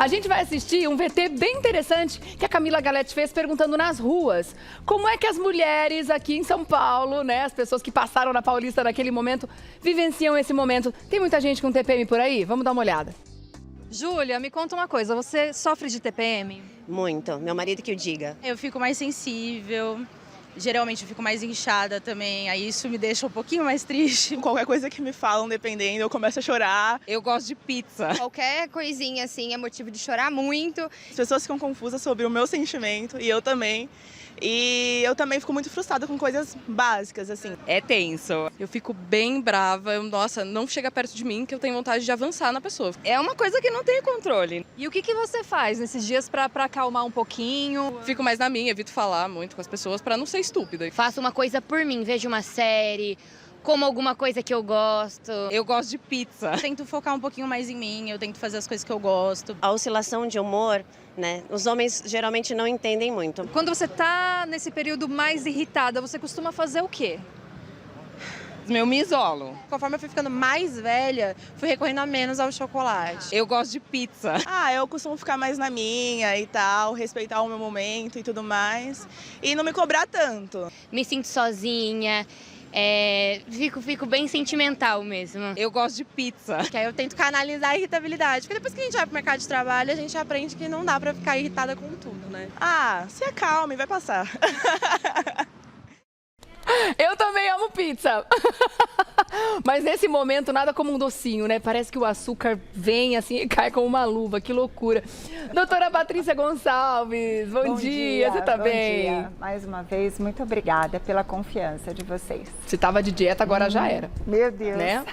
A gente vai assistir um VT bem interessante que a Camila Galete fez perguntando nas ruas como é que as mulheres aqui em São Paulo, né, as pessoas que passaram na Paulista naquele momento, vivenciam esse momento. Tem muita gente com TPM por aí? Vamos dar uma olhada. Júlia, me conta uma coisa, você sofre de TPM? Muito, meu marido que o diga. Eu fico mais sensível, geralmente eu fico mais inchada também, aí isso me deixa um pouquinho mais triste. Qualquer coisa que me falam, dependendo, eu começo a chorar. Eu gosto de pizza. Qualquer coisinha assim é motivo de chorar muito. As pessoas ficam confusas sobre o meu sentimento, e eu também. E eu também fico muito frustrada com coisas básicas, assim. É tenso. Eu fico bem brava, nossa, não chega perto de mim que eu tenho vontade de avançar na pessoa. É uma coisa que não tem controle. E o que você faz nesses dias pra acalmar um pouquinho? Fico mais na minha, evito falar muito com as pessoas pra não ser estúpida. Faço uma coisa por mim, vejo uma série, como alguma coisa que eu gosto. Eu gosto de pizza. Eu tento focar um pouquinho mais em mim, eu tento fazer as coisas que eu gosto. A oscilação de humor, né? Os homens geralmente não entendem muito. Quando você tá nesse período mais irritada, você costuma fazer o quê? Eu me isolo. Conforme eu fui ficando mais velha, fui recorrendo a menos ao chocolate. Eu gosto de pizza. Eu costumo ficar mais na minha e tal, respeitar o meu momento e tudo mais. E não me cobrar tanto. Me sinto sozinha, fico bem sentimental mesmo. Eu gosto de pizza. Que aí eu tento canalizar a irritabilidade. Porque depois que a gente vai pro mercado de trabalho, a gente aprende que não dá pra ficar irritada com tudo, né? Se acalme, vai passar. Eu também amo pizza. Mas nesse momento, nada como um docinho, né? Parece que o açúcar vem assim e cai como uma luva. Que loucura. Doutora Patrícia Gonçalves, bom dia. Você tá bem? Bom dia. Mais uma vez, muito obrigada pela confiança de vocês. Você tava de dieta, agora já era. Meu Deus. Né?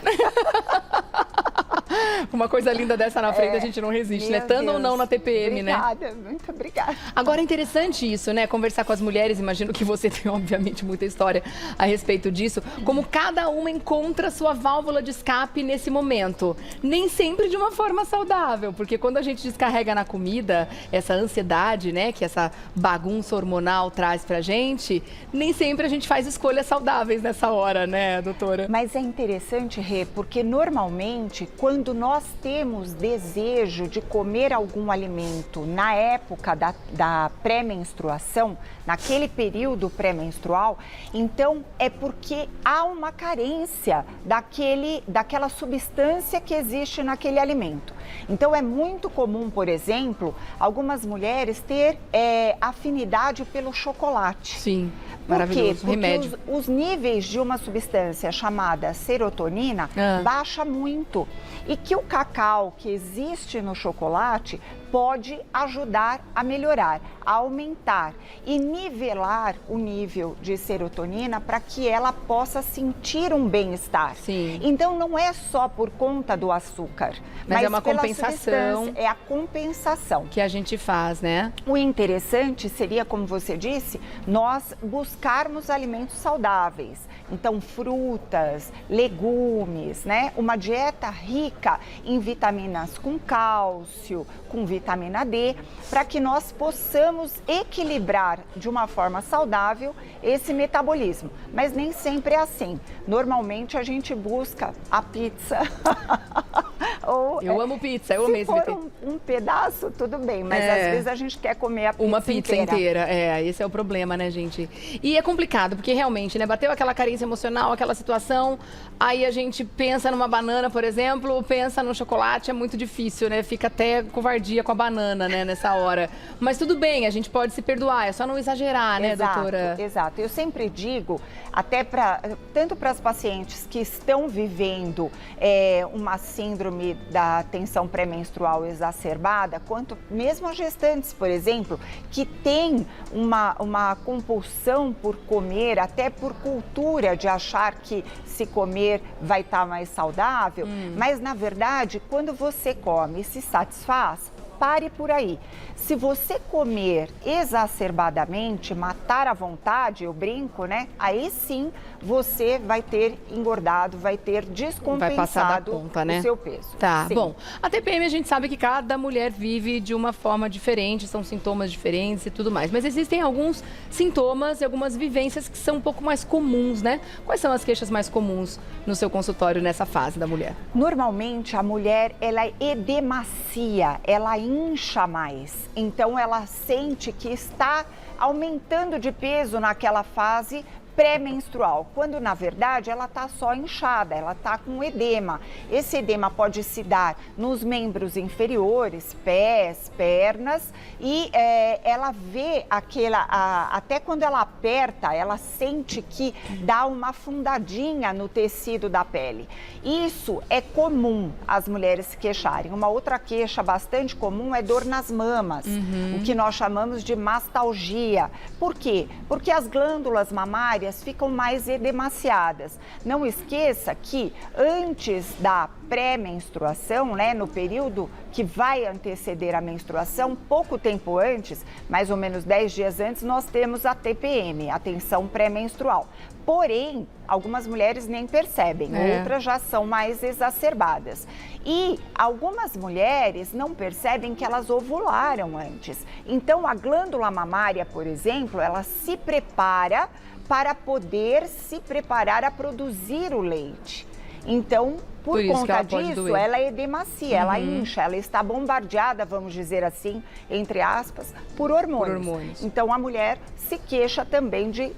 Uma coisa linda dessa na frente, a gente não resiste, né? Estando ou não na TPM, obrigada, muito obrigada. Agora é interessante isso, né? Conversar com as mulheres, imagino que você tem, obviamente, muita história a respeito disso. Como cada uma encontra sua válvula de escape nesse momento. Nem sempre de uma forma saudável, porque quando a gente descarrega na comida, essa ansiedade, né? Que essa bagunça hormonal traz pra gente, nem sempre a gente faz escolhas saudáveis nessa hora, né, doutora? Mas é interessante, Rê, porque normalmente, quando nós temos desejo de comer algum alimento na época da pré-menstruação, naquele período pré-menstrual, então é porque há uma carência daquela substância que existe naquele alimento. Então é muito comum, por exemplo, algumas mulheres ter afinidade pelo chocolate. Sim, maravilhoso. Porque remédio. Os níveis de uma substância chamada serotonina baixa muito. E que o cacau que existe no chocolate pode ajudar a melhorar, a aumentar e nivelar o nível de serotonina para que ela possa sentir um bem-estar. Sim. Então não é só por conta do açúcar, mas é uma compensação. É a compensação Que a gente faz, né? O interessante seria, como você disse, nós buscarmos alimentos saudáveis. Então, frutas, legumes, né? Uma dieta rica em vitaminas com cálcio, com vitamina D, para que nós possamos equilibrar de uma forma saudável esse metabolismo. Mas nem sempre é assim. Normalmente a gente busca a pizza. Eu amo pizza, eu amei esse VT. Se for um pedaço, tudo bem, mas às vezes a gente quer comer a pizza uma pizza inteira. Esse é o problema, né, gente? E é complicado, porque realmente, né, bateu aquela carência emocional, aquela situação, aí a gente pensa numa banana, por exemplo, pensa no chocolate, é muito difícil, né? Fica até covardia com a banana, né, nessa hora. Mas tudo bem, a gente pode se perdoar, é só não exagerar, né, doutora? Exato. Eu sempre digo, até tanto para as pacientes que estão vivendo uma síndrome da tensão pré-menstrual exacerbada, quanto mesmo as gestantes, por exemplo, que tem uma compulsão por comer, até por cultura de achar que se comer vai estar mais saudável, mas na verdade, quando você come e se satisfaz, pare por aí. Se você comer exacerbadamente, matar à vontade, eu brinco, né? Aí sim você vai ter engordado, vai ter descompensado vai passar da conta, né? O seu peso. Tá, sim. Bom, a TPM a gente sabe que cada mulher vive de uma forma diferente, são sintomas diferentes e tudo mais. Mas existem alguns sintomas e algumas vivências que são um pouco mais comuns, né? Quais são as queixas mais comuns no seu consultório nessa fase da mulher? Normalmente a mulher, ela edemacia, ela incha mais. Então ela sente que está aumentando de peso naquela fase pré-menstrual, quando na verdade ela está só inchada, ela está com edema. Esse edema pode se dar nos membros inferiores, pés, pernas, e ela vê até quando ela aperta, ela sente que dá uma afundadinha no tecido da pele. Isso é comum as mulheres se queixarem. Uma outra queixa bastante comum é dor nas mamas, o que nós chamamos de mastalgia. Por quê? Porque as glândulas mamárias ficam mais edemaciadas. Não esqueça que antes da pré-menstruação, né, no período que vai anteceder a menstruação, pouco tempo antes, mais ou menos 10 dias antes, nós temos a TPM, a tensão pré-menstrual. Porém, algumas mulheres nem percebem, outras já são mais exacerbadas. E algumas mulheres não percebem que elas ovularam antes. Então, a glândula mamária, por exemplo, ela se prepara para poder se preparar a produzir o leite. Então, por conta disso, ela edemacia, ela incha, ela está bombardeada, vamos dizer assim, entre aspas, por hormônios. Então, a mulher se queixa também de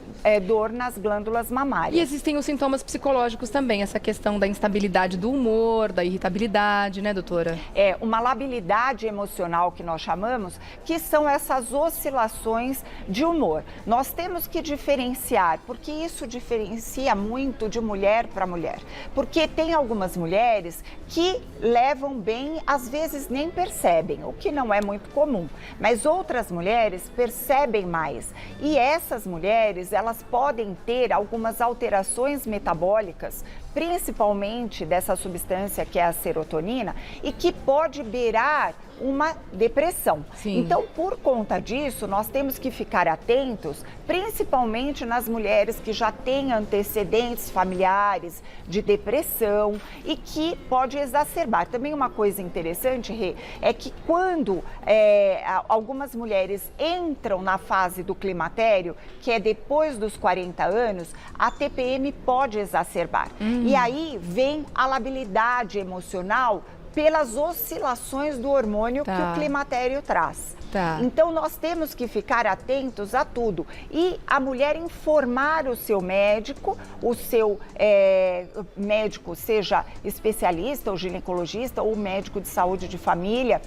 dor nas glândulas mamárias. E existem os sintomas psicológicos também, essa questão da instabilidade do humor, da irritabilidade, né, doutora? É uma labilidade emocional que nós chamamos, que são essas oscilações de humor. Nós temos que diferenciar, porque isso diferencia muito de mulher para mulher. Porque tem algumas mulheres que levam bem, às vezes nem percebem, o que não é muito comum. Mas outras mulheres percebem mais. E essas mulheres, elas podem ter algumas alterações metabólicas, principalmente dessa substância que é a serotonina, e que pode beirar uma depressão. Sim. Então, por conta disso, nós temos que ficar atentos, principalmente nas mulheres que já têm antecedentes familiares de depressão e que pode exacerbar. Também uma coisa interessante, Rê, é que quando algumas mulheres entram na fase do climatério, que é depois dos 40 anos, a TPM pode exacerbar. E aí vem a labilidade emocional pelas oscilações do hormônio que o climatério traz. Então, nós temos que ficar atentos a tudo. E a mulher informar o seu médico, médico, seja especialista ou ginecologista ou médico de saúde de família,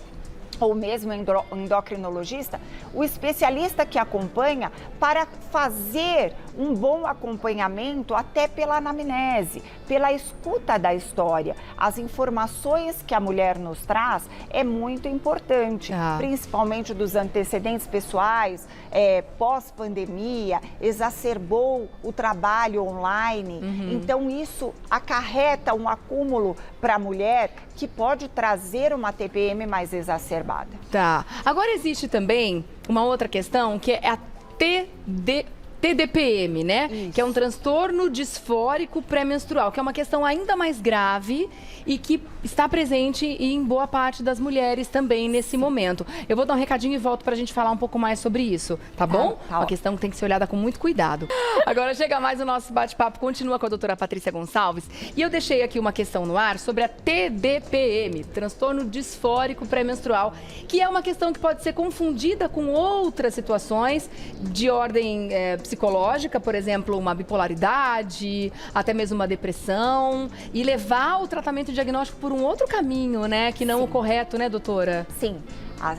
ou mesmo endocrinologista, o especialista que acompanha para fazer um bom acompanhamento até pela anamnese, pela escuta da história. As informações que a mulher nos traz é muito importante, principalmente dos antecedentes pessoais, pós-pandemia, exacerbou o trabalho online. Então, isso acarreta um acúmulo para a mulher que pode trazer uma TPM mais exacerbada. Agora existe também uma outra questão que é a TDPM, né? Isso. Que é um transtorno disfórico pré-menstrual, que é uma questão ainda mais grave e que está presente em boa parte das mulheres também nesse momento. Eu vou dar um recadinho e volto pra gente falar um pouco mais sobre isso, tá bom? Uma questão que tem que ser olhada com muito cuidado. Agora chega mais o nosso bate-papo, continua com a doutora Patrícia Gonçalves. E eu deixei aqui uma questão no ar sobre a TDPM, transtorno disfórico pré-menstrual, que é uma questão que pode ser confundida com outras situações de ordem psicológica, por exemplo, uma bipolaridade, até mesmo uma depressão, e levar o tratamento diagnóstico por um outro caminho, né? Que não o correto, né, doutora? Sim.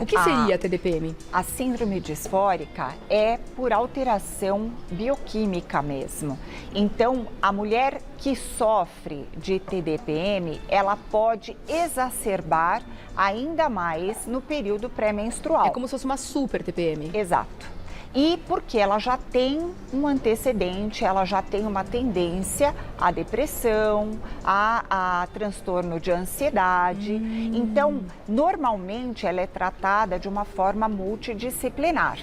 O que seria a TDPM? A síndrome disfórica é por alteração bioquímica mesmo. Então, a mulher que sofre de TDPM, ela pode exacerbar ainda mais no período pré-menstrual. É como se fosse uma super TPM. Exato. E porque ela já tem um antecedente, ela já tem uma tendência à depressão, a transtorno de ansiedade. Então, normalmente ela é tratada de uma forma multidisciplinar.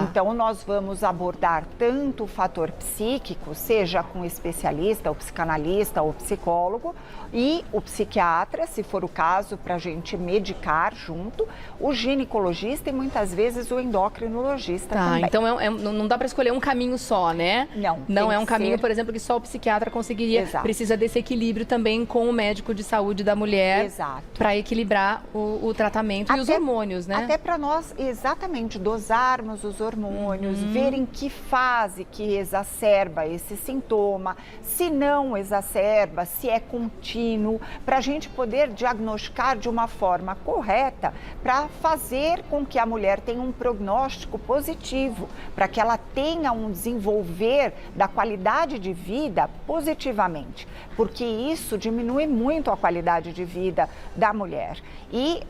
Então, nós vamos abordar tanto o fator psíquico, seja com especialista, ou psicanalista, ou psicólogo, e o psiquiatra, se for o caso, para a gente medicar junto, o ginecologista e muitas vezes o endocrinologista também. Então não dá para escolher um caminho só, né? Não é um caminho, por exemplo, que só o psiquiatra conseguiria. Exato. Precisa desse equilíbrio também com o médico de saúde da mulher. Exato. Para equilibrar o tratamento e os hormônios, né? Até para nós, exatamente, dosarmos os hormônios, ver em que fase que exacerba esse sintoma, se não exacerba, se é contínuo, para a gente poder diagnosticar de uma forma correta, para fazer com que a mulher tenha um prognóstico positivo, para que ela tenha um desenvolver da qualidade de vida positivamente, porque isso diminui muito a qualidade de vida da mulher. E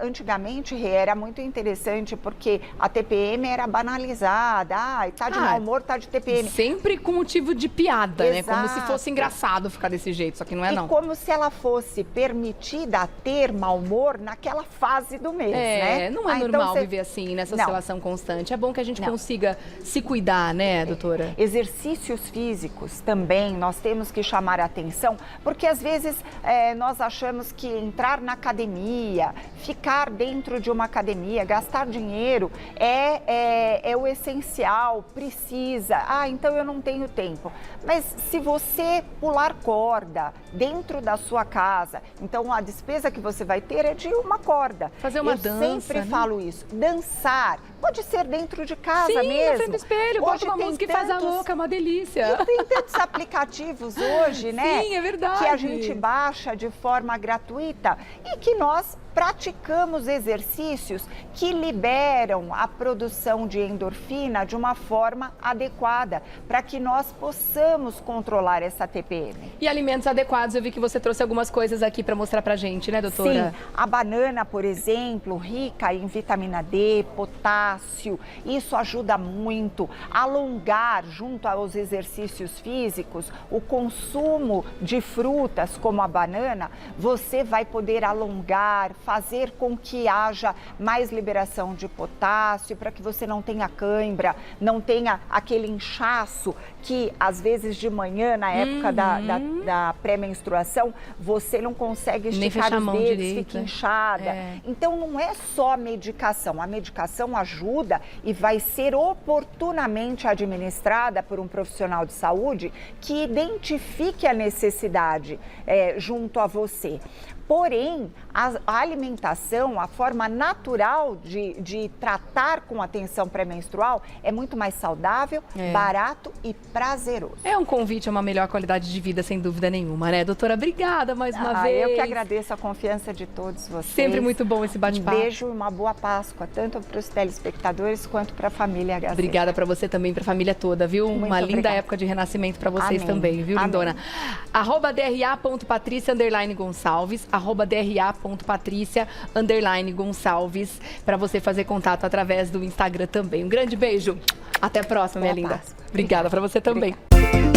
antigamente era muito interessante porque a TPM era banalizada, tá de mau humor, tá de TPM. Sempre com motivo de piada, Exato. né? Como se fosse engraçado ficar desse jeito, só que não é não. E como se ela fosse permitida a ter mau humor naquela fase do mês, né? Não é normal viver assim, nessa oscilação constante. É bom que a gente consiga se cuidar, né, doutora? Exercícios físicos também nós temos que chamar a atenção, porque às vezes nós achamos que entrar na academia, ficar dentro de uma academia, gastar dinheiro é o essencial, precisa. Então eu não tenho tempo. Mas se você pular corda dentro da sua casa, então a despesa que você vai ter é de uma corda. Fazer uma dança. Eu sempre falo isso. Dançar. Pode ser dentro de casa Sim, mesmo. na frente do espelho, bota uma música e faz a louca, é uma delícia. E tem tantos aplicativos hoje, né? Sim, é verdade. Que a gente baixa de forma gratuita e que nós praticamos exercícios que liberam a produção de endorfina de uma forma adequada, para que nós possamos controlar essa TPM. E alimentos adequados, eu vi que você trouxe algumas coisas aqui para mostrar pra gente, né, doutora? Sim, a banana, por exemplo, rica em vitamina D, potássio, isso ajuda muito a alongar, junto aos exercícios físicos, o consumo de frutas como a banana, você vai poder alongar, fazer com que haja mais liberação de potássio, para que você não tenha cãibra, não tenha aquele inchaço que às vezes de manhã, na época da pré-menstruação, você não consegue esticar os dedos, direito, fica inchada. Então não é só a medicação ajuda e vai ser oportunamente administrada por um profissional de saúde que identifique a necessidade junto a você. Porém, a alimentação, a forma natural de tratar com atenção pré-menstrual é muito mais saudável, barato e prazeroso. É um convite a uma melhor qualidade de vida, sem dúvida nenhuma, né, doutora? Obrigada mais uma vez. Eu que agradeço a confiança de todos vocês. Sempre muito bom esse bate-papo. Um beijo e uma boa Páscoa, tanto para os telespectadores quanto para a família Gazeta. Obrigada para você também, para a família toda, viu? Muito uma linda obrigada. época de renascimento para vocês Amém. também, viu, lindona? @dra.patricia_gonçalves, @dra.patricia_gonçalves, para você fazer contato através do Instagram também. Um grande beijo. Até a próxima, minha linda. Páscoa. Obrigada para você também. Obrigada.